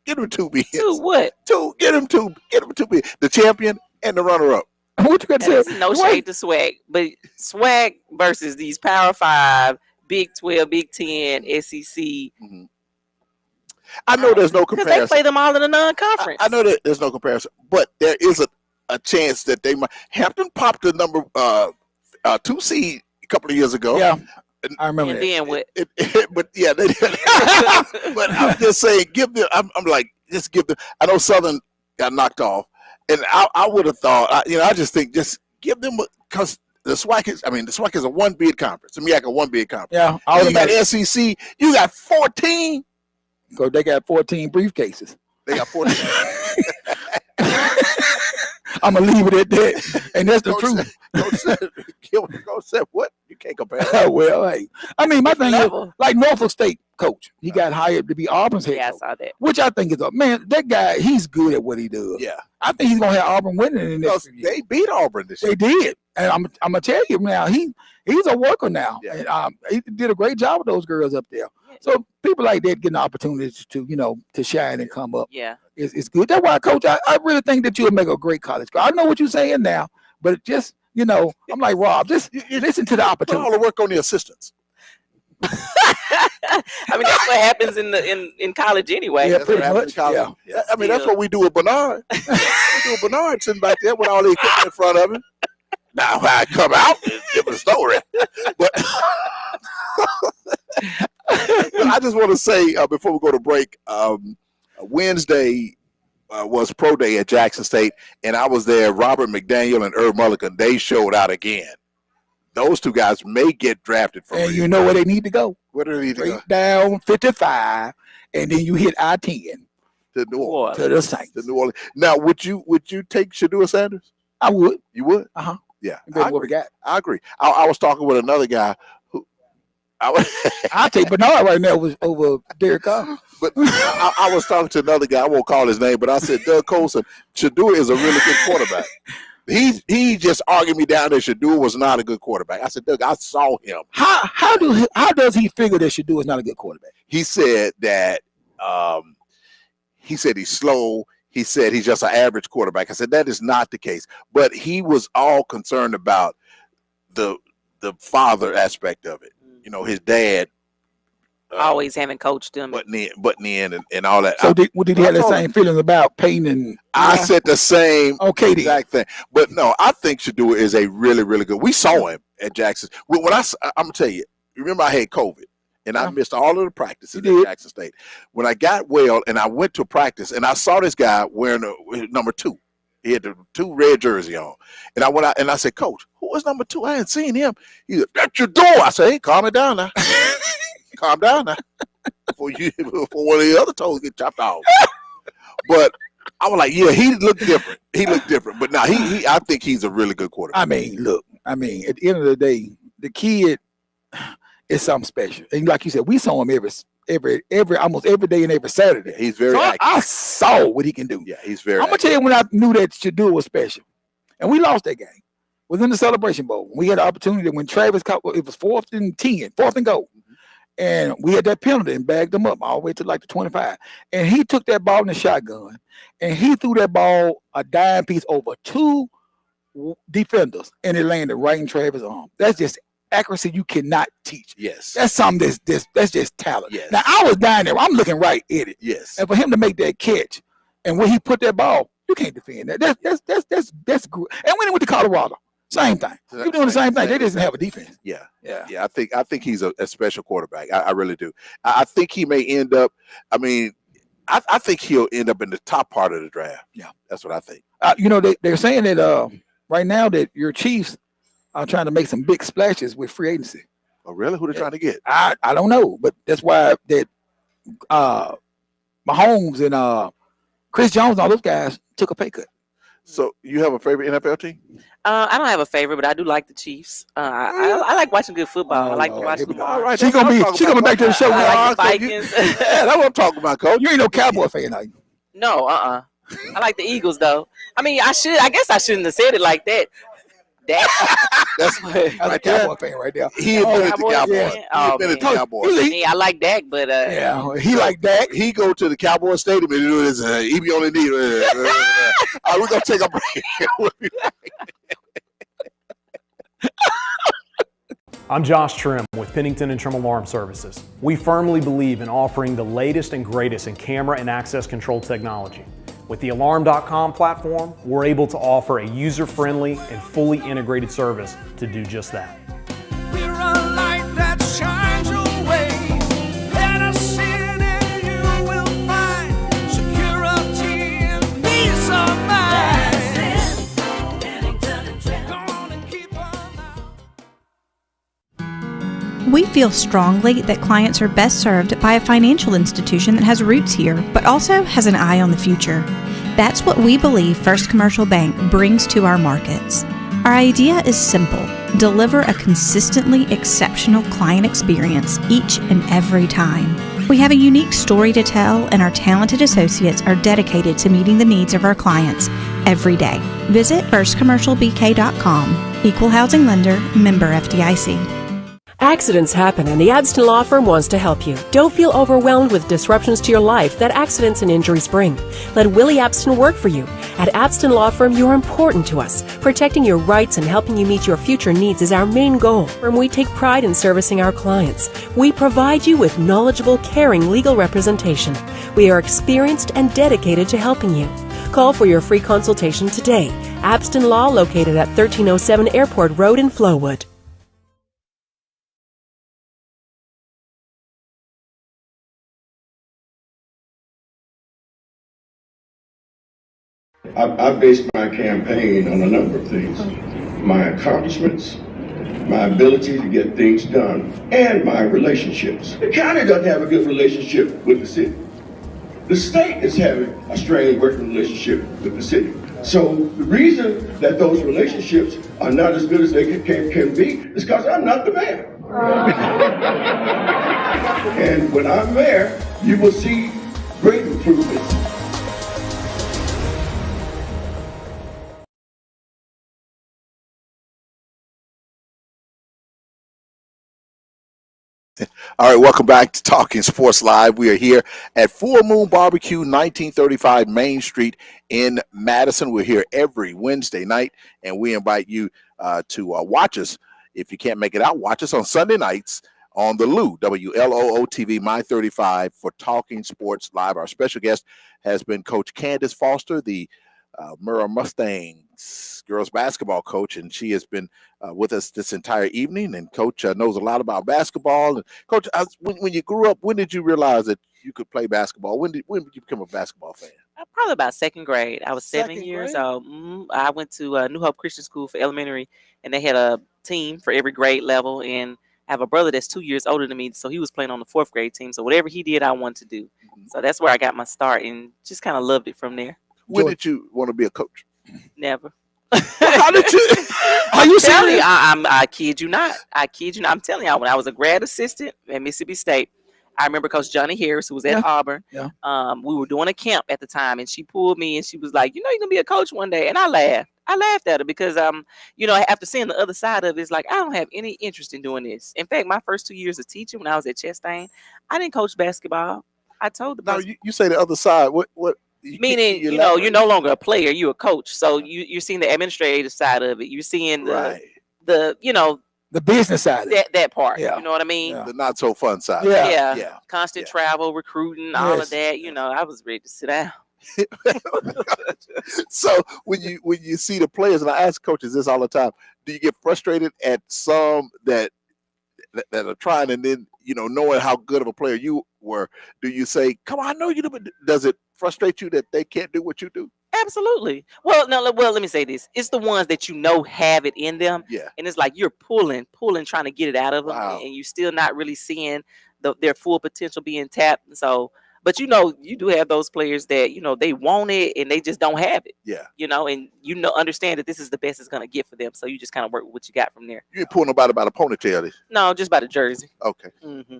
Give them 2 bids. Two what? 2. Get them 2. Get them 2 bids. The champion and the runner-up. What you got to That's say? no shade to swag, but swag versus these Power 5, Big 12, Big 10, SEC. I know there's no Because comparison. they play them all in a non-conference. I know that there's no comparison, but there is a chance that they might. Hampton popped the number 2 seed a couple of years ago. Yeah, I remember And that. then what? But yeah, they did. But I'm just saying, give them. I'm like, just give them. I know Southern got knocked off, and I would have thought, I just think, just give them because the SWAC is. I mean, the SWAC is a 1 bid conference. To me, like a 1 bid conference. Yeah, And you got automatic. SEC. You got 14. Because they got 14 briefcases. They got 14. I'm gonna leave it at that, and that's the truth. Go say what? You can't compare. That. Well, hey, I mean, my thing is Level. like Norfolk State coach. He got hired to be Auburn's head Yeah, I coach, saw that. which I think is that guy. He's good at what he does. Yeah, I think he's gonna have Auburn winning in the next because few years. they beat Auburn this year. They did, and I'm gonna tell you now, he's a worker now, Yeah. and he did a great job with those girls up there. So people like that getting opportunities to shine and come up. Yeah. It's good. That's why, Coach, I really think that you'll make a great college coach. I know what you're saying now, but it just, I'm like, Rob, just listen to the Put all opportunity. the work on the assistants. I mean, that's what happens in college anyway. Yeah, That's pretty what happens much, in college. I mean, that's what we do with Bernard. We do with Bernard sitting back there with all the equipment in front of him. Now, when I come out, it's a different story. But I just want to say before we go to break, Wednesday was pro day at Jackson State, and I was there. Robert McDaniel and Herb Mulligan, they showed out again. Those 2 guys may get drafted from. And you know where they need to go? Where do they need to go? Straight down 55, and then you hit I-10 To New Orleans. to the Saints. To New Orleans. Now, would you take Shedeur Sanders? I would. You would? Uh-huh. Yeah, That's I what we agree. got. I agree. I was talking with another guy who, I'll take Bernard right now over Derek Carr. but I was talking to another guy. I won't call his name, but I said Doug Colson, Shedeur is a really good quarterback. He just argued me down that Shedeur was not a good quarterback. I said, Doug, I saw him. How does he figure that Shedeur is not a good quarterback? He said that he's slow. he said he's just an average quarterback. I said that is not the case, but he was all concerned about the father aspect of it. You know, his dad Always having coached him. butting in and all that. So did he have the same feelings about Payton and? I said the same exact thing. But no, I think Shadua is a really, really good. We saw him at Jackson. I'm gonna tell you. Remember, I had COVID and I missed all of the practices at Jackson State. When I got well and I went to practice and I saw this guy wearing number 2. He had the 2 red jersey on, and I went out and I said, "Coach, who is number 2? I hadn't seen him." He said, "That's your door." I said, "Hey, calm it down now. Calm down now before one of the other toes get chopped off." But I was like, "Yeah, he looked different. He looked different." But now I think he's a really good quarterback. I mean, look. I mean, at the end of the day, the kid is something special. And like you said, we saw him almost every day and every Saturday. He's very so active. I saw what he can do. Yeah, he's very I'm gonna tell you when I knew that Shadua was special. And we lost that game. It was in the Celebration Bowl. We had the opportunity when Travis caught, it was 4th and goal. And we had that penalty and bagged them up all the way to like the 25. And he took that ball in the shotgun and he threw that ball a dime piece over 2 defenders and it landed right in Travis' arm. That's just accuracy you cannot teach. Yes. That's something that's just talent. Yes. Now I was down there, I'm looking right at it. Yes. And for him to make that catch and when he put that ball, you can't defend that. That's good. And when he went to Colorado, same thing. You're doing the same thing. They just didn't have a defense. Yeah. I think he's a special quarterback. I really do. I think he may end up. I mean, I think he'll end up in the top part of the draft. Yeah, that's what I think. You know, they're saying that right now that your Chiefs are trying to make some big splashes with free agency. Oh, really? Who they trying to get? I don't know, but that's why that Mahomes and Chris Jones and all those guys took a pay cut. So you have a favorite NFL team? I don't have a favorite, but I do like the Chiefs. I like watching good football. I like to watch them. All right, She's gonna be back to the show. I like the Vikings. Yeah, that's what I'm talking about, Coach. You ain't no Cowboy fan, are you? No, I like the Eagles though. I mean, I guess I shouldn't have said it like that. That's a Cowboy fan right there. He admitted to Cowboys. Yeah. He admitted to Cowboys. I like Dak, but yeah, he like Dak. He go to the Cowboy Stadium and do this. He be on the knee. All right, we're gonna take a break. We'll be back. I'm Josh Trim with Pennington and Trim Alarm Services. We firmly believe in offering the latest and greatest in camera and access control technology. With the Alarm.com platform, we're able to offer a user-friendly and fully integrated service to do just that. We're a light that shines your way. Let us in and you will find security and peace of mind. We feel strongly that clients are best served by a financial institution that has roots here, but also has an eye on the future. That's what we believe First Commercial Bank brings to our markets. Our idea is simple: deliver a consistently exceptional client experience each and every time. We have a unique story to tell, and our talented associates are dedicated to meeting the needs of our clients every day. Visit firstcommercialbk.com. Equal housing lender, member FDIC. Accidents happen, and the Abston Law Firm wants to help you. Don't feel overwhelmed with disruptions to your life that accidents and injuries bring. Let Willie Abston work for you. At Abston Law Firm, you're important to us. Protecting your rights and helping you meet your future needs is our main goal. And we take pride in servicing our clients. We provide you with knowledgeable, caring legal representation. We are experienced and dedicated to helping you. Call for your free consultation today. Abston Law, located at 1307 Airport Road in Flowood. I based my campaign on a number of things. My accomplishments, my ability to get things done, and my relationships. The county doesn't have a good relationship with the city. The state is having a strained working relationship with the city. So the reason that those relationships are not as good as they can be is because I'm not the mayor. And when I'm mayor, you will see great improvements. All right, welcome back to Talking Sports Live. We are here at Full Moon Barbecue, 1935 Main Street in Madison. We're here every Wednesday night, and we invite you to watch us. If you can't make it out, watch us on Sunday nights on the Lou, WLOO TV, My 35 for Talking Sports Live. Our special guest has been Coach Candace Foster, the Murrah Mustangs girls basketball coach, and she has been with us this entire evening. And Coach knows a lot about basketball. And Coach, when you grew up, when did you realize that you could play basketball? When did you become a basketball fan? Probably about second grade. I was 7 Second years grade? old. I went to New Hope Christian School for elementary, and they had a team for every grade level. And I have a brother that's 2 years older than me, so he was playing on the fourth grade team. So whatever he did, I wanted to do. So that's where I got my start, and just kind of loved it from there. When did you want to be a coach? Never. How did you? Are you Telling serious? you, I kid you not. I kid you not. I'm telling you, when I was a grad assistant at Mississippi State, I remember Coach Johnny Harris, who was at Auburn. Yeah. We were doing a camp at the time, and she pulled me, and she was like, "You know, you're gonna be a coach one day." And I laughed. I laughed at her because, after seeing the other side of it, it's like I don't have any interest in doing this. In fact, my first 2 years of teaching, when I was at Chastain, I didn't coach basketball. I told the Now person, you say the other side. What? meaning, you're no longer a player, you're a coach. So you're seeing the administrative side of it. You're seeing right. the The business side of it. that part. Yeah. You know what I mean? Yeah. The not so fun side. Yeah. Yeah. Constant travel, recruiting, all Yes. of that. I was ready to sit down. So when you see the players, and I ask coaches this all the time, do you get frustrated at some that are trying, and then knowing how good of a player you were, do you say, "Come on, I know you do," but does it frustrate you that they can't do what you do? Absolutely. Well, let me say this. It's the ones that have it in them. Yeah. And it's like you're pulling, trying to get it out of them. Wow. And you're still not really seeing their full potential being tapped. And so, but you do have those players that, they want it and they just don't have it. Yeah. And understand that this is the best it's going to get for them. So you just kind of work with what you got from there. You ain't pulling nobody about a ponytail. No, just by the jersey. Okay. Mm-hmm.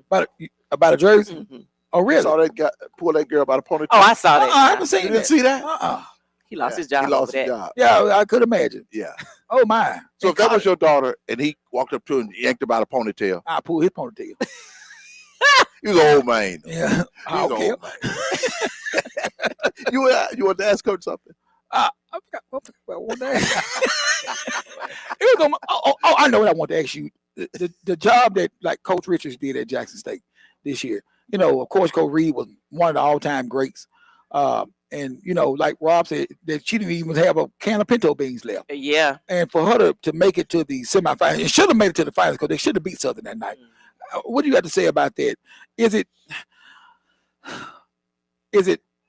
About a jersey? Mm-hmm. Oh, really? Saw that guy pull that girl about a ponytail. Oh, I saw that. I haven't seen You that. didn't see that? He lost Yeah, his job He lost over his that. job. Yeah, I could imagine. Yeah. Oh, my. So if that was your daughter and he walked up to her and yanked about a ponytail, I pull his ponytail. he was an old man. Yeah. He was an Okay. old man. You want to ask Coach something? I forgot what I wanted to ask. It was I know what I want to ask you. The job that like Coach Richards did at Jackson State this year. Of course, Coach Reed was one of the all-time greats. And like Rob said, that she didn't even have a can of pinto beans left. Yeah. And for her to make it to the semifinals, it should have made it to the finals because they should have beat Southern that night. What do you have to say about that? Is it?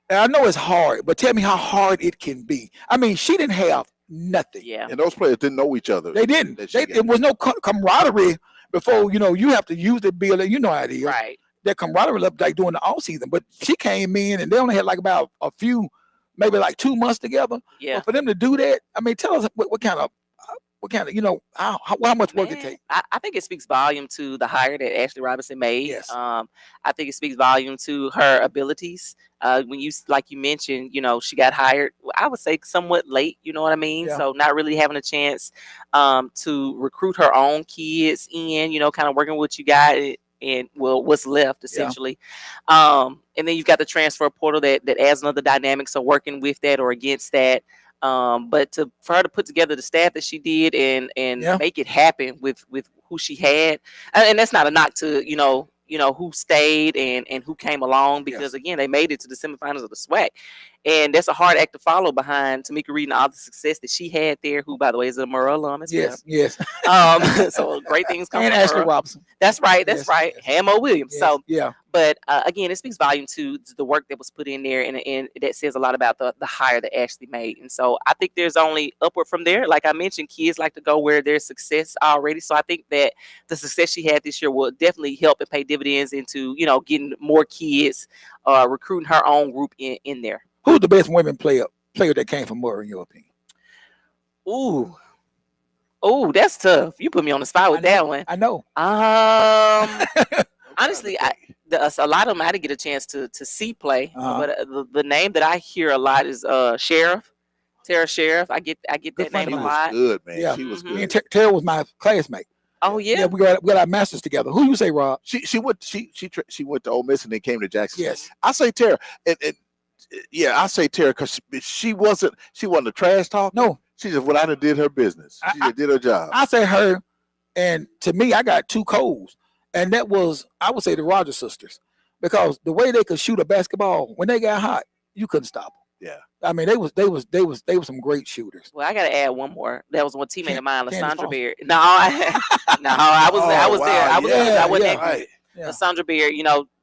And I know it's hard, but tell me how hard it can be. I mean, she didn't have nothing. Yeah. And those players didn't know each other. They didn't. It was no camaraderie before. You have to use the bill. You know how it is. Right. That camaraderie like during the off season, but she came in and they only had like about a few, maybe like 2 months together. Yeah. But for them to do that, I mean, tell us what kind of, how much work it Man, takes. I think it speaks volume to the hire that Ashley Robinson made. Yes. I think it speaks volume to her abilities. When like you mentioned, she got hired, I would say somewhat late, you know what I mean? Yeah. So not really having a chance to recruit her own kids in, kind of working with what you got and what's left essentially. And then you've got the transfer portal that adds another dynamic. So working with that or against that. But for her to put together the staff that she did and make it happen with who she had, and that's not a knock to who stayed and who came along, because again, they made it to the semifinals of the SWAC, and that's a hard act to follow behind Tamika Reed and all the success that she had there, who by the way is a Murrah alum as well. Yes. So great things come And from Ashley Murrah. Robinson. That's right. Yes, Right. yes. Hamo Williams. Yes, So yeah. but again, it speaks volume to the work that was put in there, and that says a lot about the hire that Ashley made. And so I think there's only upward from there. Like I mentioned, kids like to go where there's success already. So I think that the success she had this year will definitely help and pay dividends into, getting more kids, recruiting her own group in there. Who's the best women player that came from Murrah, in your opinion? Ooh, that's tough. You put me on the spot with that one. I know. Honestly, a lot of them I didn't get a chance to see play, but the name that I hear a lot is Sheriff, Tara Sheriff. I get that name a lot. Good man. Yeah. She was Me good. and Tara was my classmate. Oh yeah. we got our masters together. Who you say, Rob? She went to Ole Miss and then came to Jackson. Yes. I say Tara, and I say Tara because she wasn't a trash talk. No. She just went out and did her business. She just did her job. I say her, and to me, I got two codes, and that was, I would say, the Rogers sisters, because the way they could shoot a basketball when they got hot, you couldn't stop them. Yeah. I mean, they was some great shooters. Well, I gotta add one more. That was one teammate of mine, Candace Lysandra Foster. Beard. No, I was there. I was there. I wasn't yeah, that right. Yeah. Lysandra Beard,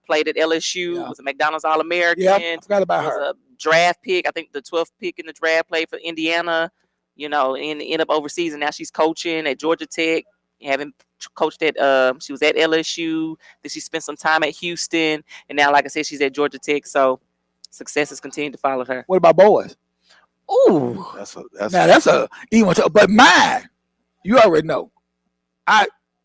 played at LSU, Yeah. was a McDonald's All-American. Yeah, I forgot about was her. a draft pick. I think the 12th pick in the draft, played for Indiana, and ended up overseas, and now she's coaching at Georgia Tech, having coached at she was at LSU, then she spent some time at Houston, and now, like I said, she's at Georgia Tech, so success has continued to follow her. What about boys? Ooh, that's even. But mine, you already know.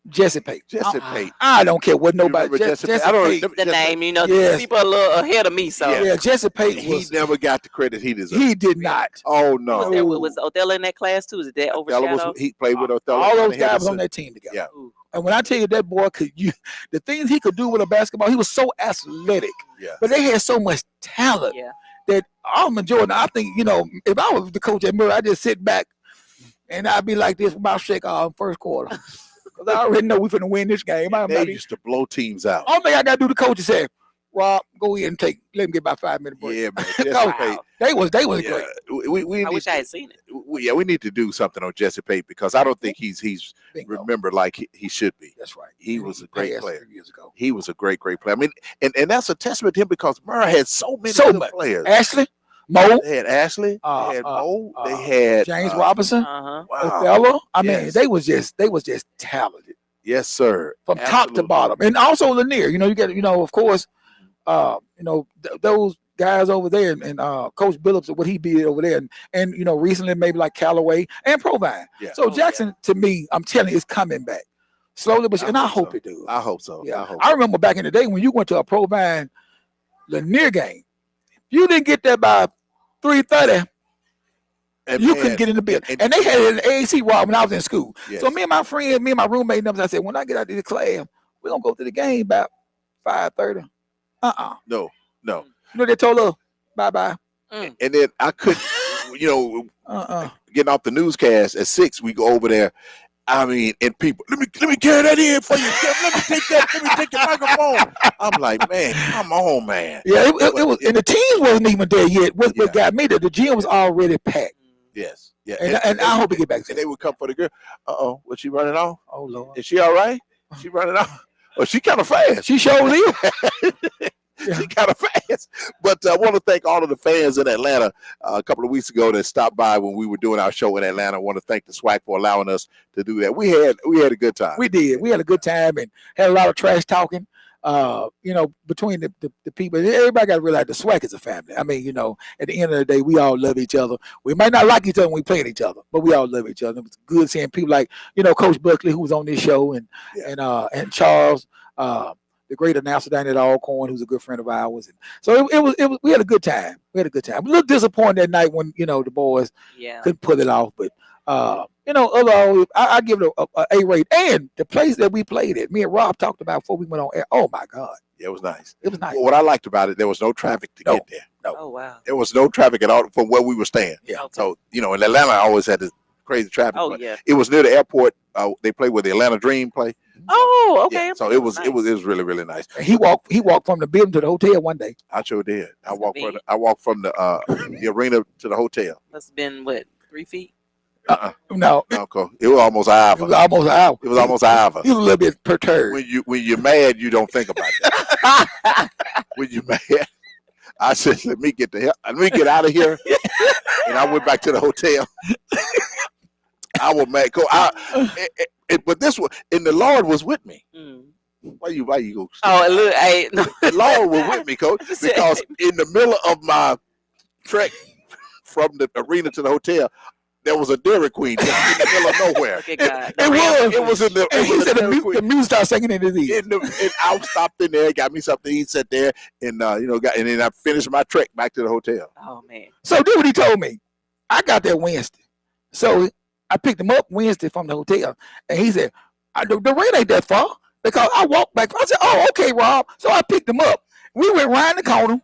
Jesse Pate. Jesse Pate. I don't care what nobody. remember Jesse Pate? Jesse I don't Pate. remember The Jesse- name, Yes. people are a little ahead of me, so. Yeah, Jesse Pate. He never got the credit he deserved. He did not. Oh no. Was there was Othello in that class too? Is that overshadowed? He played with Othello. All those Johnny guys was Henderson. on that team together. Yeah. Ooh. And when I tell you that boy the things he could do with a basketball, he was so athletic. Yeah. But they had so much talent Yeah. that Alvin Jordan, I think, if I was the coach at Murray, I'd just sit back and I'd be like this with my shake off first quarter. Because I already know we're going to win this game. They used to blow teams out. Only thing I got to do, the coach is say, Rob, go ahead and let him get about 5 minute break. Yeah, man. Jesse No, Pate. They was Yeah. great. We I need wish to- I had seen it. we need to do something on Jesse Pate because I don't think he's Bingo. remembered like he should be. That's right. He was a great passed player. 3 years ago. He was a great player. I mean, and that's a testament to him because Murrah had so many So good much. players. Ashley, Mo, They had Ashley. They had Mo. They had James Robinson, Uh-huh. Wow. Othello. I mean, Yes. they was just talented Yes, sir. from top to Absolutely. bottom. And also Lanier, you get, of course, those guys over there and Coach Billups, what he did over there, and recently maybe like Callaway and Provine. Yeah. So Jackson, to me, I'm telling you, is coming back slowly, but and I hope so. it does. I hope so. Yeah, I hope I remember back in the day when you went to a Provine Lanier game, you didn't get there by 3:30. And You man, couldn't get in the building. and- And they had it in the AAC Rob when I was in school. Yes. So me and my friend, me and my roommate and them, I said, when I get out of the class, we're gonna go to the game about 5:30. No. You know they told her, bye-bye. And then I could, getting off the newscast at 6, we go over there. I mean, and people, let me carry that in for you. Let me take that. Let me take your microphone. I'm like, man, come on, man. Yeah, it was, and the team wasn't even there yet. What Yeah. got me there, the gym was already packed. Yes. Yeah. And I hope we get back to And that. they would come for the girl. Was she running off? Oh Lord. Is she all right? She running off? Oh, she kind of fast. She showed you. She kind of fast. But I want to thank all of the fans in Atlanta a couple of weeks ago that stopped by when we were doing our show in Atlanta. I want to thank the SWAC for allowing us to do that. We had a good time. We did. We had a good time and had a lot of trash talking. Between the people, everybody got to realize the SWAC is a family. I mean, at the end of the day, we all love each other. We might not like each other when we play each other, but we all love each other. It was good seeing people like, Coach Buckley, who was on this show, and Charles, the great announcer down at Alcorn, who's a good friend of ours. And so it was. We had a good time. We had a good time. A little disappointed that night when the boys Yeah. couldn't pull it off, but overall, I give it a A rate. And the place that we played at, me and Rob talked about before we went on air. Oh my God, Yeah, it was nice. it was nice. What I liked about it, there was no traffic to No. get there. Oh wow. There was no traffic at all from where we were staying. Yeah. Okay. So, in Atlanta, I always had this crazy traffic. Oh but yeah. It was near the airport. They played where the Atlanta Dream play. Oh okay. Yeah, so it was Nice. really, really nice. And he walked from the building to the hotel one day. I sure did. I That's walked convenient. from the arena to the hotel. Must have been what, 3 feet? No, Okay. It was almost an it hour. was almost an hour. It was almost an hour. He was a little bit perturbed. When you're mad, you don't think about that. When you're mad, I said, let me get out of here. And I went back to the hotel. I was mad. But this one, and the Lord was with me. Mm. Why you go? Oh, look, hey, no. The Lord was with me, Coach, Just said- because in the middle of my trek from the arena to the hotel, there was a Dairy Queen just in the middle of nowhere. Look at God. It It was in the. And It he was said a the Dairy Queen. music started singing in his ear. And I stopped in there, got me something to eat, sat there, and and then I finished my trek back to the hotel. Oh man. So do what he told me. I got there Wednesday. So I picked him up Wednesday from the hotel, and he said, The rent ain't that far because I walked back. I said, "Oh, okay, Rob." So I picked him up. We went around the corner,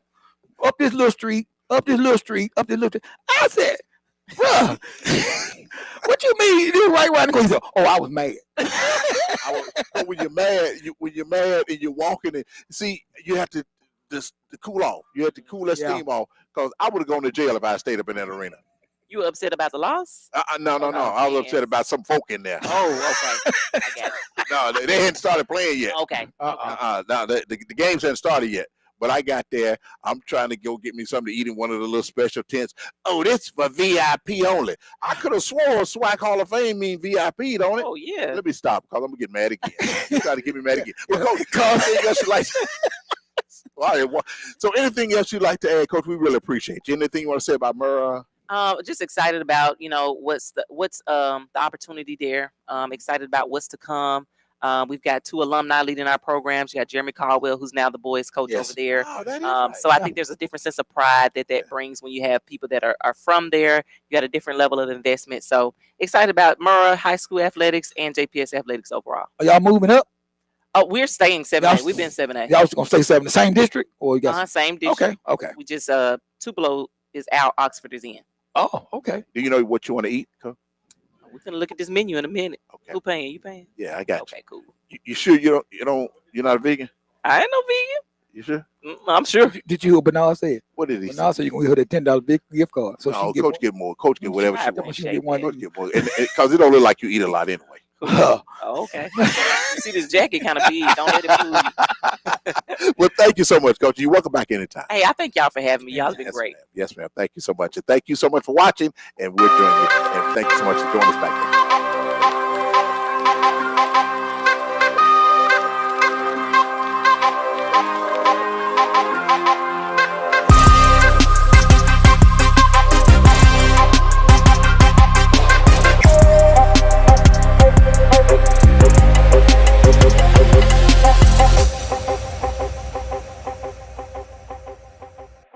up this little street, up this little street, up this little street. I said, "Bruh, what you mean you do right around the corner?" He said, "Oh, I was mad." But when you're mad and you're walking, and see, you have to just to cool off. You have to cool that Yeah. steam off because I would have gone to jail if I stayed up in that arena. You were upset about the loss? No. I was upset about some folk in there. Oh, okay. I got it. No, they hadn't started playing yet. Okay. No, the games hadn't started yet. But I got there. I'm trying to go get me something to eat in one of the little special tents. Oh, this for VIP only. I could have swore SWAC Hall of Fame mean VIP, don't it? Oh, yeah. Let me stop because I'm gonna get mad again. You try to get me mad again. But Coach, anything else you like? All right, so anything else you'd like to add, Coach? We really appreciate you. Anything you want to say about Murrah? Just excited about what's the opportunity there. Excited about what's to come. We've got 2 alumni leading our programs. You got Jeremy Caldwell, who's now the boys coach over there. Oh, that is right. So I think there's a different sense of pride that brings when you have people that are from there. You got a different level of investment. So excited about Murrah High School athletics and JPS athletics overall. Are y'all moving up? Oh, we're staying 7A. Y'all- We've been 7A. Y'all was gonna stay 7, the same district, or you got? Same district. Okay. We just Tupelo is out, Oxford is in. Oh, okay. Do you know what you want to eat, Coach? We're gonna look at this menu in a minute. Okay. Who paying? You paying? Yeah, I got Okay, cool. you. You sure you're not a vegan? I ain't no vegan. You sure? I'm sure. Did you hear what Bernard said? What did he say? Bernard said you can get her that $10 big gift card. So No, she Coach get more. Coach get whatever she I wants. she get one. Coach get more, because it don't look like you eat a lot anyway. Oh, okay. You see this jacket kind of big. Don't let it fool you. Well, thank you so much, Coach. You're welcome back anytime. Hey, I thank y'all for having me. Y'all have been Yes, great. ma'am. Yes, ma'am. Thank you so much. And thank you so much for watching. And we're joining you. And thank you so much for joining us back there.